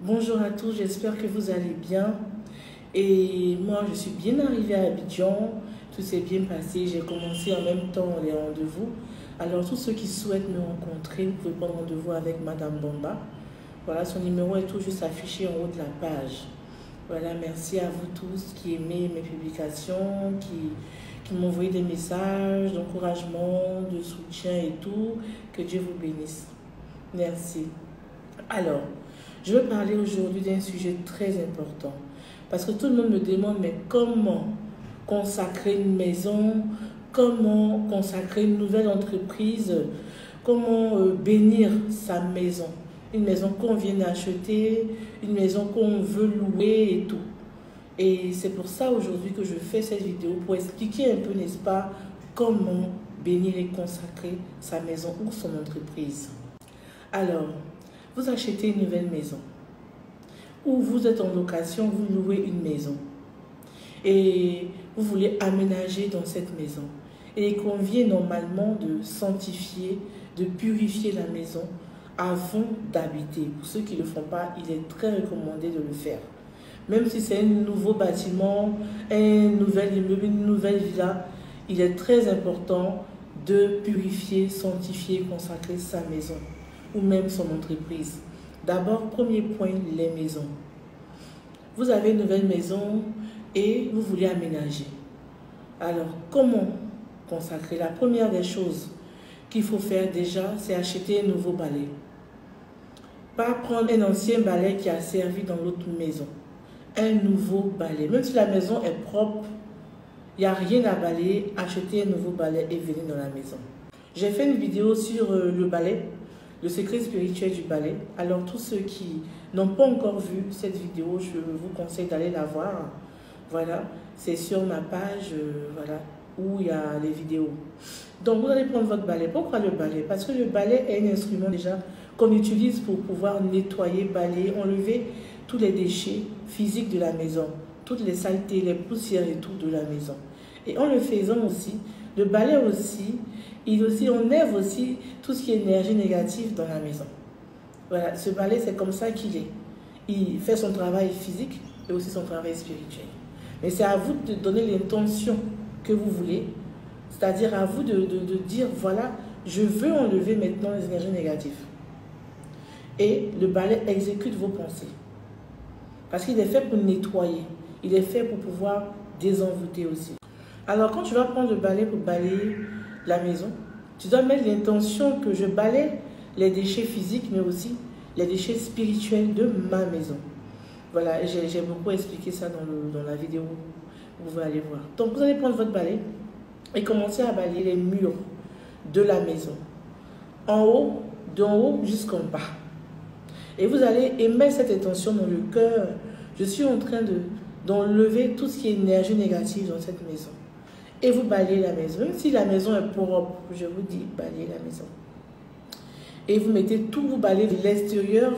Bonjour à tous, j'espère que vous allez bien. Et moi, je suis bien arrivée à Abidjan. Tout s'est bien passé. J'ai commencé en même temps les rendez-vous. Alors, tous ceux qui souhaitent me rencontrer, vous pouvez prendre rendez-vous avec Madame Bomba. Voilà, son numéro est tout juste affiché en haut de la page. Voilà, merci à vous tous qui aimez mes publications, qui m'envoient des messages d'encouragement, de soutien et tout. Que Dieu vous bénisse. Merci. Alors, je veux parler aujourd'hui d'un sujet très important. Parce que tout le monde me demande, mais comment consacrer une maison, comment consacrer une nouvelle entreprise, comment bénir sa maison. Une maison qu'on vient d'acheter, une maison qu'on veut louer et tout. Et c'est pour ça aujourd'hui que je fais cette vidéo, pour expliquer un peu, n'est-ce pas, comment bénir et consacrer sa maison ou son entreprise. Alors, vous achetez une nouvelle maison ou vous êtes en location, vous louez une maison et vous voulez aménager dans cette maison. Et il convient normalement de sanctifier, de purifier la maison avant d'habiter. Pour ceux qui ne le font pas, il est très recommandé de le faire. Même si c'est un nouveau bâtiment, un nouvel immeuble, une nouvelle villa, il est très important de purifier, sanctifier, consacrer sa maison ou même son entreprise. D'abord, premier point, les maisons. Vous avez une nouvelle maison et vous voulez aménager. Alors, comment consacrer? La première des choses qu'il faut faire déjà, c'est acheter un nouveau balai. Pas prendre un ancien balai qui a servi dans l'autre maison. Un nouveau balai. Même si la maison est propre, il n'y a rien à balayer, achetez un nouveau balai et venez dans la maison. J'ai fait une vidéo sur le balai, le secret spirituel du balai. Alors tous ceux qui n'ont pas encore vu cette vidéo, je vous conseille d'aller la voir. Voilà, c'est sur ma page, voilà, où il y a les vidéos. Donc vous allez prendre votre balai. Pourquoi le balai? Parce que le balai est un instrument déjà qu'on utilise pour pouvoir nettoyer, balayer, enlever tous les déchets physiques de la maison, toutes les saletés, les poussières et tout de la maison. Et en le faisant aussi, le balai aussi, il enlève aussi tout ce qui est énergie négative dans la maison. Voilà, ce balai, c'est comme ça qu'il est. Il fait son travail physique et aussi son travail spirituel. Mais c'est à vous de donner l'intention que vous voulez, c'est-à-dire à vous de dire, voilà, je veux enlever maintenant les énergies négatives. Et le balai exécute vos pensées. Parce qu'il est fait pour nettoyer. Il est fait pour pouvoir désenvoûter aussi. Alors, quand tu vas prendre le balai pour balayer la maison, tu dois mettre l'intention que je balaye les déchets physiques, mais aussi les déchets spirituels de ma maison. Voilà, j'ai beaucoup expliqué ça dans la vidéo. Vous pouvez aller voir. Donc, vous allez prendre votre balai et commencer à balayer les murs de la maison. En haut, d'en haut jusqu'en bas. Et vous allez émettre cette intention dans le cœur. Je suis en train d'enlever tout ce qui est énergie négative dans cette maison. Et vous balayez la maison. Même si la maison est propre, je vous dis, balayez la maison. Et vous mettez tout, vous balayez de l'extérieur,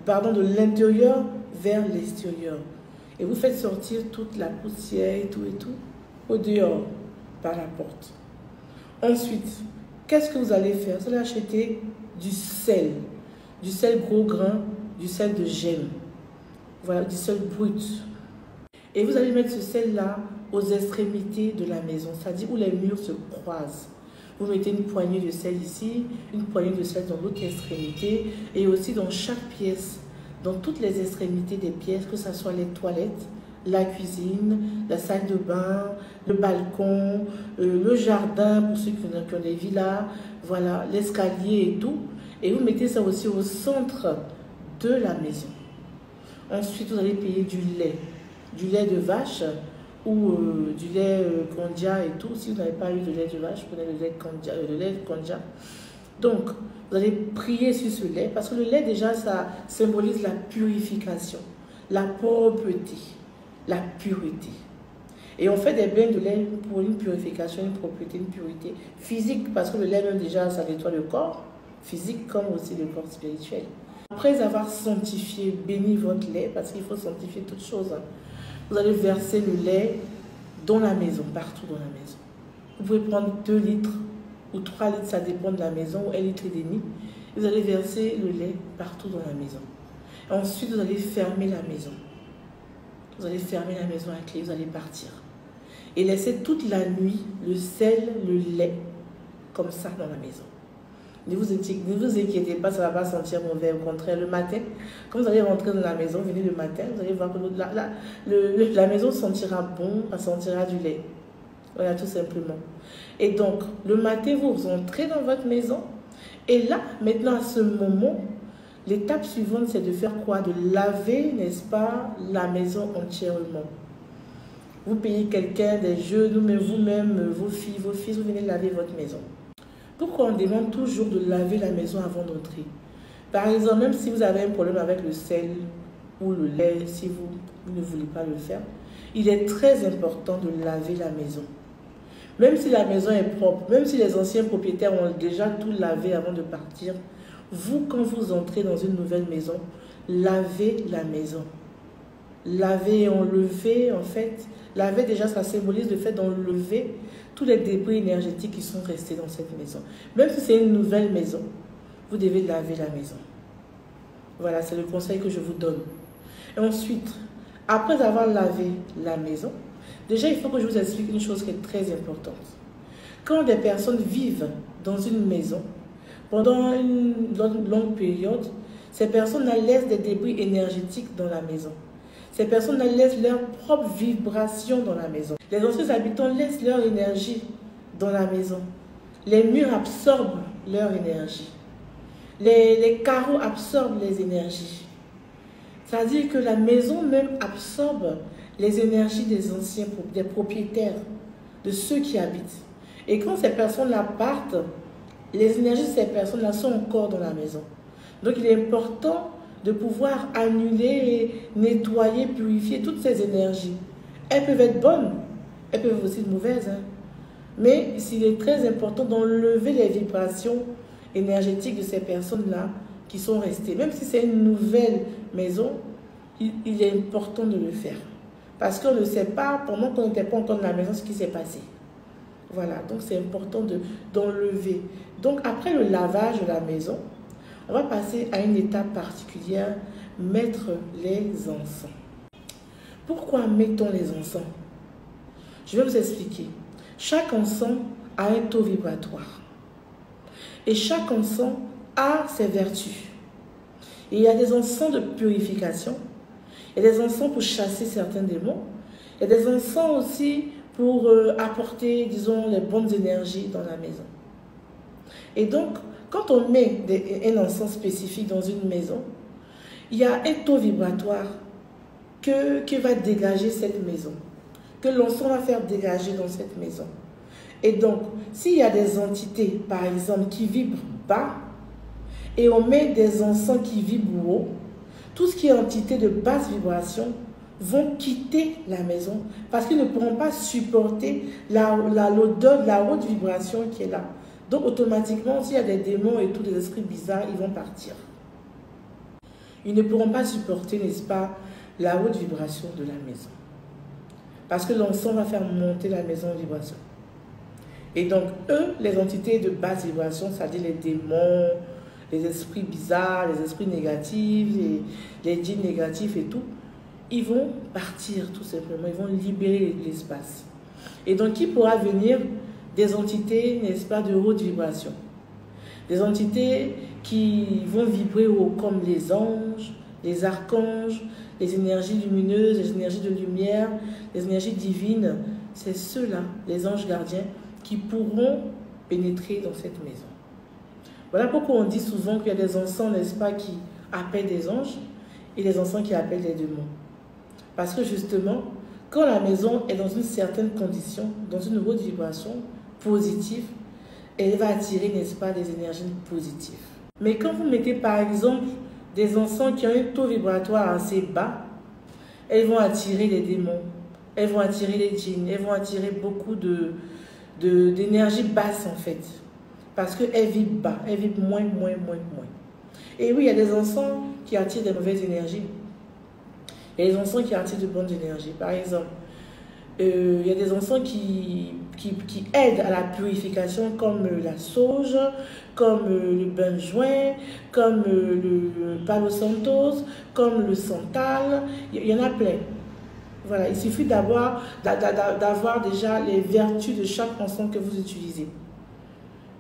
de l'intérieur vers l'extérieur. Et vous faites sortir toute la poussière et tout, au dehors, par la porte. Ensuite, qu'est-ce que vous allez faire? Vous allez acheter du sel gros grain, du sel de gemme. Voilà, du sel brut. Et vous allez mettre ce sel-là aux extrémités de la maison, c'est-à-dire où les murs se croisent. Vous mettez une poignée de sel ici, une poignée de sel dans l'autre extrémité, et aussi dans chaque pièce, dans toutes les extrémités des pièces, que ce soit les toilettes, la cuisine, la salle de bain, le balcon, le jardin pour ceux qui ont des villas, voilà, l'escalier et tout. Et vous mettez ça aussi au centre de la maison. Ensuite, vous allez payer du lait de vache ou du lait Kondia et tout. Si vous n'avez pas eu de lait de vache, prenez le lait Kondia. Donc, vous allez prier sur ce lait parce que le lait déjà, ça symbolise la purification, la propreté, la pureté. Et on fait des bains de lait pour une purification, une propreté, une pureté physique parce que le lait même déjà, ça nettoie le corps physique comme aussi le corps spirituel. Après avoir sanctifié, béni votre lait, parce qu'il faut sanctifier toutes choses, vous allez verser le lait dans la maison, partout dans la maison. Vous pouvez prendre 2 litres ou 3 litres, ça dépend de la maison, ou 1,5 litre. Vous allez verser le lait partout dans la maison. Ensuite, vous allez fermer la maison. Vous allez fermer la maison à clé, vous allez partir. Et laisser toute la nuit le sel, le lait, comme ça dans la maison. Ne vous inquiétez pas, ça ne va pas sentir mauvais. Au contraire, le matin, quand vous allez rentrer dans la maison, venez le matin, vous allez voir que la maison sentira bon, elle sentira du lait. Voilà, tout simplement. Et donc, le matin, vous entrez dans votre maison. Et là, maintenant, à ce moment, l'étape suivante, c'est de faire quoi? De laver, n'est-ce pas, la maison entièrement. Vous payez quelqu'un, des jeunes, mais vous-même, vos filles, vos fils, vous venez laver votre maison. Pourquoi on demande toujours de laver la maison avant d'entrer? Par exemple, même si vous avez un problème avec le sel ou le lait, si vous ne voulez pas le faire, il est très important de laver la maison. Même si la maison est propre, même si les anciens propriétaires ont déjà tout lavé avant de partir, vous, quand vous entrez dans une nouvelle maison, lavez la maison. Laver et enlever, en fait, laver déjà, ça symbolise le fait d'enlever tous les débris énergétiques qui sont restés dans cette maison. Même si c'est une nouvelle maison, vous devez laver la maison. Voilà, c'est le conseil que je vous donne. Et ensuite, après avoir lavé la maison, déjà, il faut que je vous explique une chose qui est très importante. Quand des personnes vivent dans une maison, pendant une longue période, ces personnes laissent des débris énergétiques dans la maison. Ces personnes laissent leur propre vibration dans la maison. Les anciens habitants laissent leur énergie dans la maison. Les murs absorbent leur énergie. Les carreaux absorbent les énergies. C'est-à-dire que la maison même absorbe les énergies des anciens, des propriétaires, de ceux qui habitent. Et quand ces personnes-là partent, les énergies de ces personnes-là sont encore dans la maison. Donc il est important de pouvoir annuler, nettoyer, purifier toutes ces énergies. Elles peuvent être bonnes, elles peuvent aussi être mauvaises. Mais il est très important d'enlever les vibrations énergétiques de ces personnes-là qui sont restées. Même si c'est une nouvelle maison, il est important de le faire. Parce qu'on ne sait pas, pendant qu'on n'était pas encore dans la maison, ce qui s'est passé. Voilà, donc c'est important d'enlever. Donc après le lavage de la maison, on va passer à une étape particulière, mettre les encens. Pourquoi mettons les encens? Je vais vous expliquer. Chaque encens a un taux vibratoire. Et chaque encens a ses vertus. Et il y a des encens de purification. Il y a des encens pour chasser certains démons. Il y a des encens aussi pour apporter, disons, les bonnes énergies dans la maison. Et donc, quand on met un encens spécifique dans une maison, il y a un taux vibratoire que va dégager cette maison, que l'encens va faire dégager dans cette maison. Et donc, s'il y a des entités, par exemple, qui vibrent bas, et on met des encens qui vibrent haut, tout ce qui est entité de basse vibration vont quitter la maison parce qu'ils ne pourront pas supporter l'odeur de la haute vibration qui est là. Donc automatiquement, s'il y a des démons et tous des esprits bizarres, ils vont partir. Ils ne pourront pas supporter, n'est-ce pas, la haute vibration de la maison. Parce que l'encens va faire monter la maison en vibration. Et donc, eux, les entités de basse vibration, c'est-à-dire les démons, les esprits bizarres, les esprits négatifs, les djinns négatifs et tout, ils vont partir tout simplement, ils vont libérer l'espace. Et donc, qui pourra venir? Des entités, n'est-ce pas, de haute vibration. Des entités qui vont vibrer haut, comme les anges, les archanges, les énergies lumineuses, les énergies de lumière, les énergies divines. C'est ceux-là, les anges gardiens, qui pourront pénétrer dans cette maison. Voilà pourquoi on dit souvent qu'il y a des encens, n'est-ce pas, qui appellent des anges et des encens qui appellent des démons. Parce que justement, quand la maison est dans une certaine condition, dans une haute vibration positive, elle va attirer, n'est-ce pas, des énergies positives. Mais quand vous mettez par exemple des encens qui ont un taux vibratoire assez bas, elles vont attirer les démons, elles vont attirer les djinns, elles vont attirer beaucoup d'énergie basse en fait. Parce qu'elles vibrent bas, elles vibrent moins. Et oui, il y a des encens qui attirent des mauvaises énergies. Il y a des encens qui attirent de bonnes énergies. Par exemple, il y a des encens qui aident à la purification, comme la sauge, comme le benjoin, comme le palo santos, comme le santal. Il y en a plein. Voilà, il suffit d'avoir déjà les vertus de chaque encens que vous utilisez.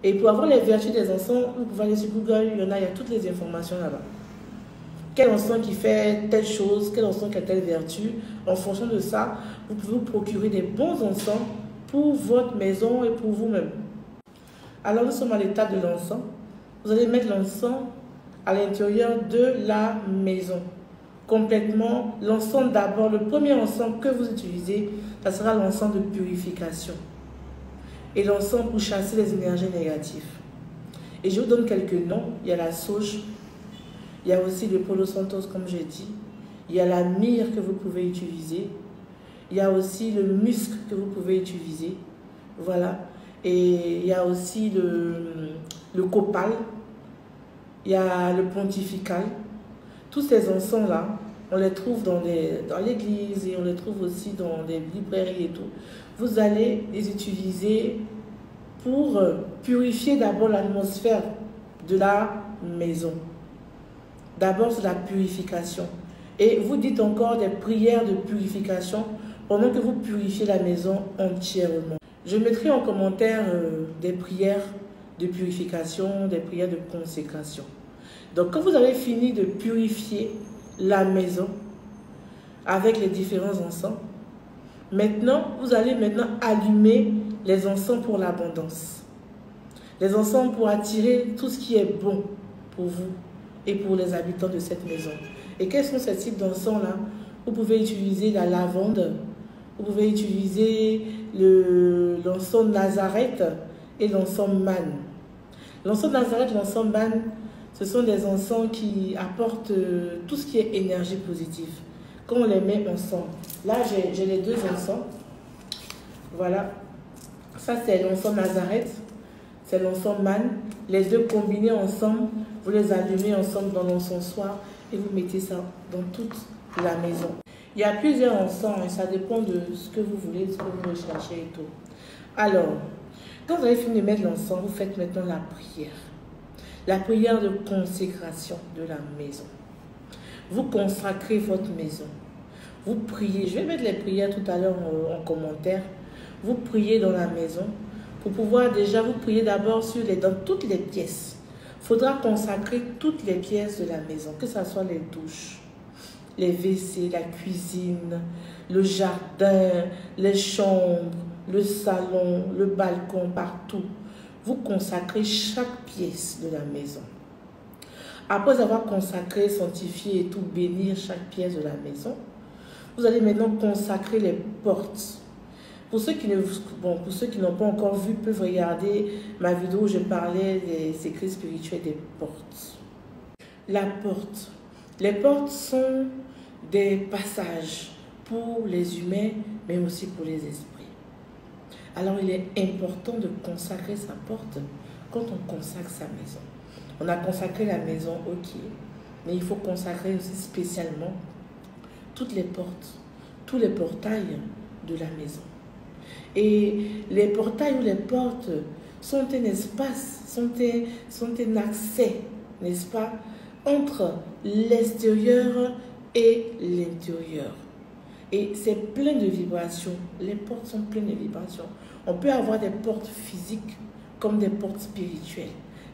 Et pour avoir les vertus des encens, vous pouvez aller sur Google, il y a toutes les informations là-bas. Quel encens qui fait telle chose, quel encens qui a telle vertu. En fonction de ça, vous pouvez vous procurer des bons encens pour votre maison et pour vous-même. Alors nous sommes à l'étape de l'encens. Vous allez mettre l'encens à l'intérieur de la maison. Complètement, l'encens d'abord, le premier encens que vous utilisez, ça sera l'encens de purification. Et l'encens pour chasser les énergies négatives. Et je vous donne quelques noms. Il y a la sauge, il y a aussi le palo santos comme j'ai dit, il y a la myrrhe que vous pouvez utiliser, il y a aussi le musc que vous pouvez utiliser, voilà. Et il y a aussi le copal, il y a le pontifical. Tous ces encens-là, on les trouve dans l'église et on les trouve aussi dans les librairies et tout. Vous allez les utiliser pour purifier d'abord l'atmosphère de la maison. D'abord, c'est la purification. Et vous dites encore des prières de purification pendant que vous purifiez la maison entièrement. Je mettrai en commentaire des prières de purification, des prières de consécration. Donc, quand vous avez fini de purifier la maison avec les différents encens, maintenant, vous allez allumer les encens pour l'abondance. Les encens pour attirer tout ce qui est bon pour vous et pour les habitants de cette maison. Et quels sont ces types d'encens-là? Vous pouvez utiliser la lavande, vous pouvez utiliser l'encens Nazareth et l'encens manne. L'encens Nazareth et l'encens manne, ce sont des encens qui apportent tout ce qui est énergie positive. Quand on les met ensemble. Là, j'ai les deux encens. Voilà. Ça, c'est l'encens Nazareth. C'est l'encens manne. Les deux combinés ensemble, vous les allumez ensemble dans l'encensoir et vous mettez ça dans toute la maison. Il y a plusieurs encens et ça dépend de ce que vous voulez, de ce que vous recherchez et tout. Alors, quand vous avez fini de mettre l'encens, vous faites maintenant la prière. La prière de consécration de la maison. Vous consacrez votre maison. Vous priez. Je vais mettre les prières tout à l'heure en commentaire. Vous priez dans la maison. Pour pouvoir déjà, vous priez d'abord dans toutes les pièces. Il faudra consacrer toutes les pièces de la maison, que ce soit les douches, les WC, la cuisine, le jardin, les chambres, le salon, le balcon, partout. Vous consacrez chaque pièce de la maison. Après avoir consacré, sanctifié et tout, bénir chaque pièce de la maison, vous allez maintenant consacrer les portes. Pour ceux qui n'ont pas encore vu, peuvent regarder ma vidéo où je parlais des secrets spirituels des portes. La porte. Les portes sont des passages pour les humains, mais aussi pour les esprits. Alors, il est important de consacrer sa porte quand on consacre sa maison. On a consacré la maison, ok, mais il faut consacrer aussi spécialement toutes les portes, tous les portails de la maison. Et les portails ou les portes sont un espace, sont un accès, n'est-ce pas, entre l'extérieur et l'intérieur. Et c'est plein de vibrations. Les portes sont pleines de vibrations. On peut avoir des portes physiques comme des portes spirituelles.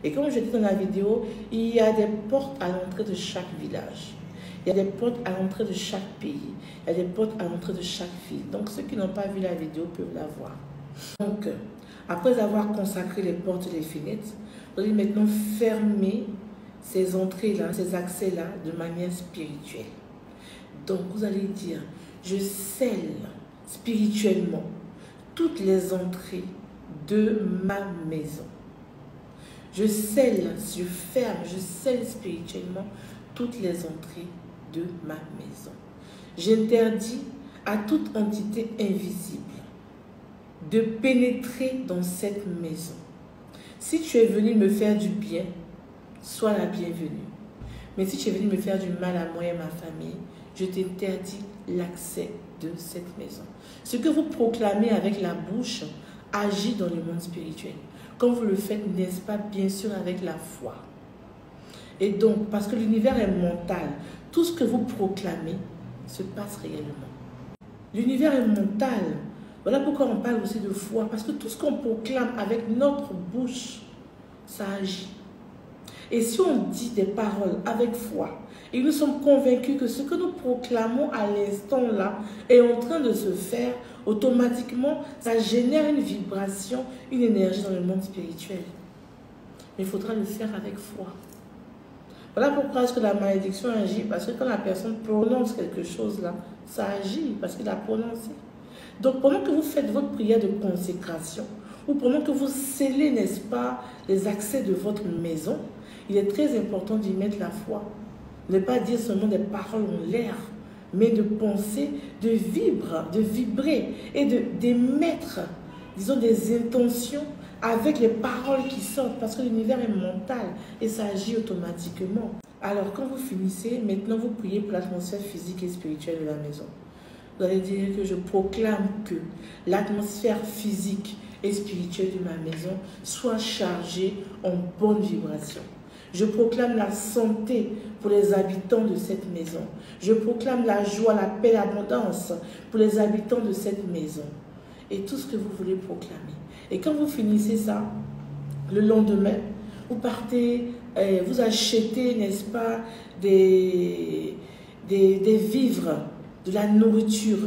Et comme je dis dans la vidéo, il y a des portes à l'entrée de chaque village. Il y a des portes à l'entrée de chaque pays. Il y a des portes à l'entrée de chaque ville. Donc ceux qui n'ont pas vu la vidéo peuvent la voir. Donc, après avoir consacré les portes et les fenêtres, vous allez maintenant fermer ces entrées-là, ces accès-là de manière spirituelle. Donc vous allez dire, je scelle spirituellement toutes les entrées de ma maison. Je scelle, je ferme, je scelle spirituellement toutes les entrées de ma maison. J'interdis à toute entité invisible de pénétrer dans cette maison. Si tu es venu me faire du bien, sois la bienvenue. Mais si tu es venu me faire du mal à moi et à ma famille, je t'interdis l'accès de cette maison. Ce que vous proclamez avec la bouche agit dans le monde spirituel. Quand vous le faites, n'est-ce pas, bien sûr, avec la foi. Et donc, parce que l'univers est mental, tout ce que vous proclamez se passe réellement. L'univers est mental. Voilà pourquoi on parle aussi de foi, parce que tout ce qu'on proclame avec notre bouche, ça agit. Et si on dit des paroles avec foi, et nous sommes convaincus que ce que nous proclamons à l'instant là est en train de se faire, automatiquement, ça génère une vibration, une énergie dans le monde spirituel. Mais il faudra le faire avec foi. Voilà pourquoi est-ce que la malédiction agit, parce que quand la personne prononce quelque chose là, ça agit parce qu'il a prononcé. Donc pendant que vous faites votre prière de consécration, ou pendant que vous scellez, n'est-ce pas, les accès de votre maison, il est très important d'y mettre la foi. Ne pas dire seulement des paroles en l'air, mais de penser, de vibrer et d'émettre, disons, des intentions avec les paroles qui sortent, parce que l'univers est mental et ça agit automatiquement. Alors quand vous finissez, maintenant vous priez pour l'atmosphère physique et spirituelle de la maison. Vous allez dire que je proclame que l'atmosphère physique et spirituelle de ma maison soit chargée en bonne vibration. Je proclame la santé pour les habitants de cette maison. Je proclame la joie, la paix, l'abondance pour les habitants de cette maison. Et tout ce que vous voulez proclamer. Et quand vous finissez ça, le lendemain, vous partez, vous achetez, n'est-ce pas, des vivres, de la nourriture,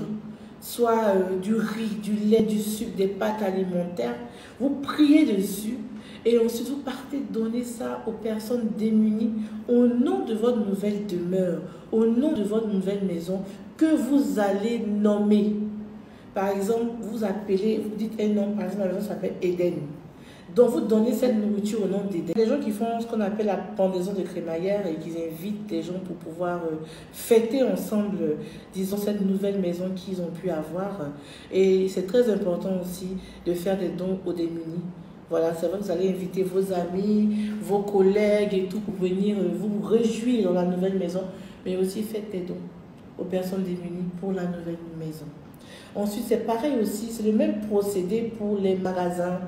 soit du riz, du lait, du sucre, des pâtes alimentaires. Vous priez dessus et ensuite vous partez donner ça aux personnes démunies au nom de votre nouvelle demeure, au nom de votre nouvelle maison que vous allez nommer. Par exemple, vous appelez, vous dites un nom, par exemple, la maison s'appelle Éden. Donc, vous donnez cette nourriture au nom d'Éden. Les gens qui font ce qu'on appelle la pendaison de crémaillère et qui invitent les gens pour pouvoir fêter ensemble, disons, cette nouvelle maison qu'ils ont pu avoir. Et c'est très important aussi de faire des dons aux démunis. Voilà, c'est vrai que vous allez inviter vos amis, vos collègues et tout pour venir vous réjouir dans la nouvelle maison. Mais aussi faites des dons aux personnes démunies pour la nouvelle maison. Ensuite, c'est pareil aussi, c'est le même procédé pour les magasins,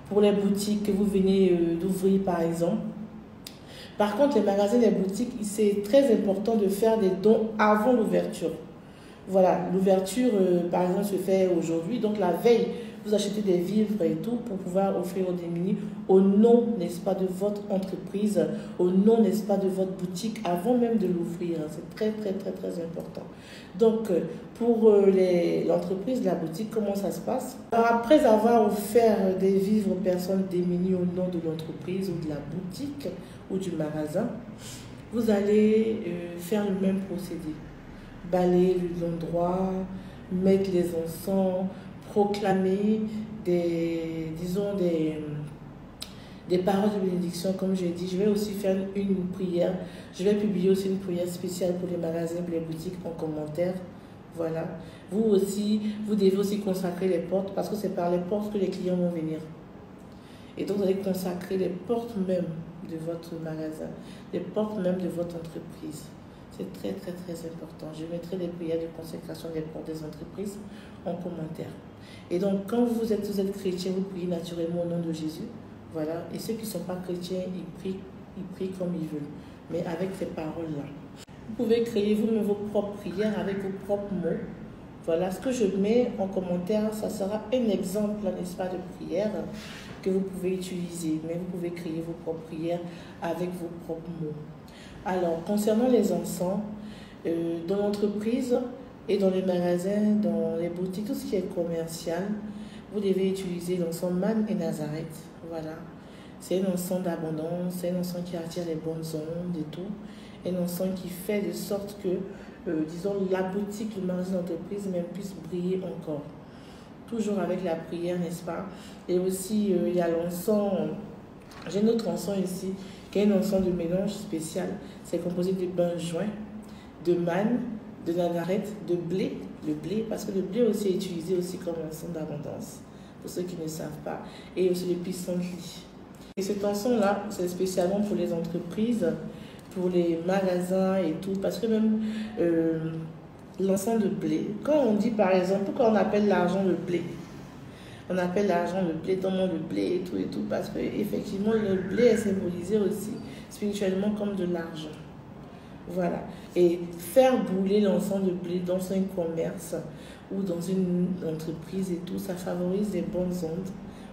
pour les boutiques que vous venez d'ouvrir par exemple. Par contre, les magasins et les boutiques, c'est très important de faire des dons avant l'ouverture. Voilà, l'ouverture par exemple se fait aujourd'hui, donc la veille, vous achetez des vivres et tout pour pouvoir offrir aux démunis au nom, n'est-ce pas, de votre entreprise, au nom, n'est-ce pas, de votre boutique avant même de l'ouvrir. C'est très, très, très, très important. Donc, pour l'entreprise, la boutique, comment ça se passe? Alors, après avoir offert des vivres aux personnes démunies au nom de l'entreprise ou de la boutique ou du magasin, vous allez faire le même procédé. Balayer l'endroit, mettre les encens, proclamer des paroles de bénédiction, comme j'ai dit. Je vais aussi faire une prière. Je vais publier aussi une prière spéciale pour les magasins, pour les boutiques en commentaire. Voilà. Vous aussi, vous devez aussi consacrer les portes parce que c'est par les portes que les clients vont venir. Et donc, vous allez consacrer les portes même de votre magasin, les portes même de votre entreprise. C'est très, très, très important. Je mettrai les prières de consécration des portes des entreprises en commentaire. Et donc, quand vous êtes chrétien, vous priez naturellement au nom de Jésus. Voilà. Et ceux qui ne sont pas chrétiens, ils prient comme ils veulent. Mais avec ces paroles-là. Vous pouvez créer vous-même vos propres prières avec vos propres mots. Voilà. Ce que je mets en commentaire, ça sera un exemple, n'est-ce pas, de prière que vous pouvez utiliser. Mais vous pouvez créer vos propres prières avec vos propres mots. Alors, concernant les encens, dans l'entreprise et dans les magasins, dans les boutiques, tout ce qui est commercial, vous devez utiliser l'encens manne et Nazareth. Voilà. C'est un encens d'abondance, c'est un encens qui attire les bonnes ondes et tout. Un encens qui fait de sorte que, disons, la boutique, le magasin d'entreprise même puisse briller encore. Toujours avec la prière, n'est-ce pas? Et aussi, il y a l'encens, j'ai un autre encens ici, qui est un encens de mélange spécial. C'est composé de benjoin, de manne, de Nazareth, de blé. Le blé, parce que le blé aussi est utilisé aussi comme encens d'abondance, pour ceux qui ne savent pas. Et aussi le pissenlit. Et cet encens-là, c'est spécialement pour les entreprises, pour les magasins et tout, parce que même l'encens de blé, quand on dit par exemple, pourquoi on appelle l'argent le blé? On appelle l'argent le blé, dans le blé et tout, parce que effectivement le blé est symbolisé aussi spirituellement comme de l'argent. Voilà. Et faire brûler l'encens de blé dans un commerce ou dans une entreprise et tout, ça favorise des bonnes ondes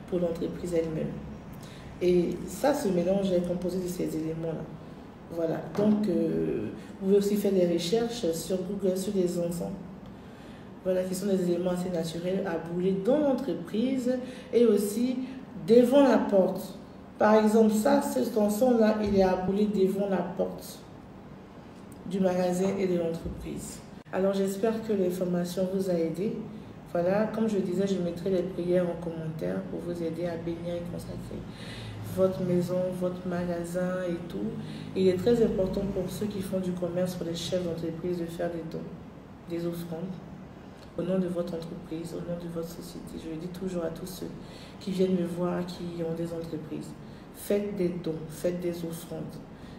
pour l'entreprise elle-même. Et ça, ce mélange est composé de ces éléments-là. Voilà. Donc, vous pouvez aussi faire des recherches sur Google sur les encens. Voilà, qui sont des éléments assez naturels à brûler dans l'entreprise et aussi devant la porte. Par exemple, ça, cet encens-là, il est à brûler devant la porte du magasin et de l'entreprise. Alors, j'espère que l'information vous a aidé. Voilà, comme je disais, je mettrai les prières en commentaire pour vous aider à bénir et consacrer votre maison, votre magasin et tout. Il est très important pour ceux qui font du commerce, pour les chefs d'entreprise, de faire des dons, des offrandes au nom de votre entreprise, au nom de votre société. Je le dis toujours à tous ceux qui viennent me voir, qui ont des entreprises. Faites des dons, faites des offrandes.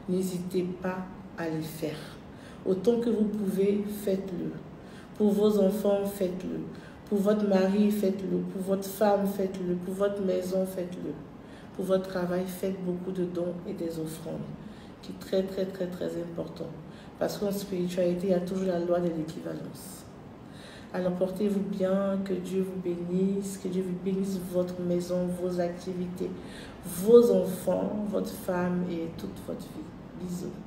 N'hésitez pas à les faire. Autant que vous pouvez, faites-le. Pour vos enfants, faites-le. Pour votre mari, faites-le. Pour votre femme, faites-le. Pour votre maison, faites-le. Pour votre travail, faites beaucoup de dons et des offrandes, qui est très, très, très, très important. Parce qu'en spiritualité, il y a toujours la loi de l'équivalence. Alors portez-vous bien, que Dieu vous bénisse, que Dieu vous bénisse votre maison, vos activités, vos enfants, votre femme et toute votre vie. Bisous.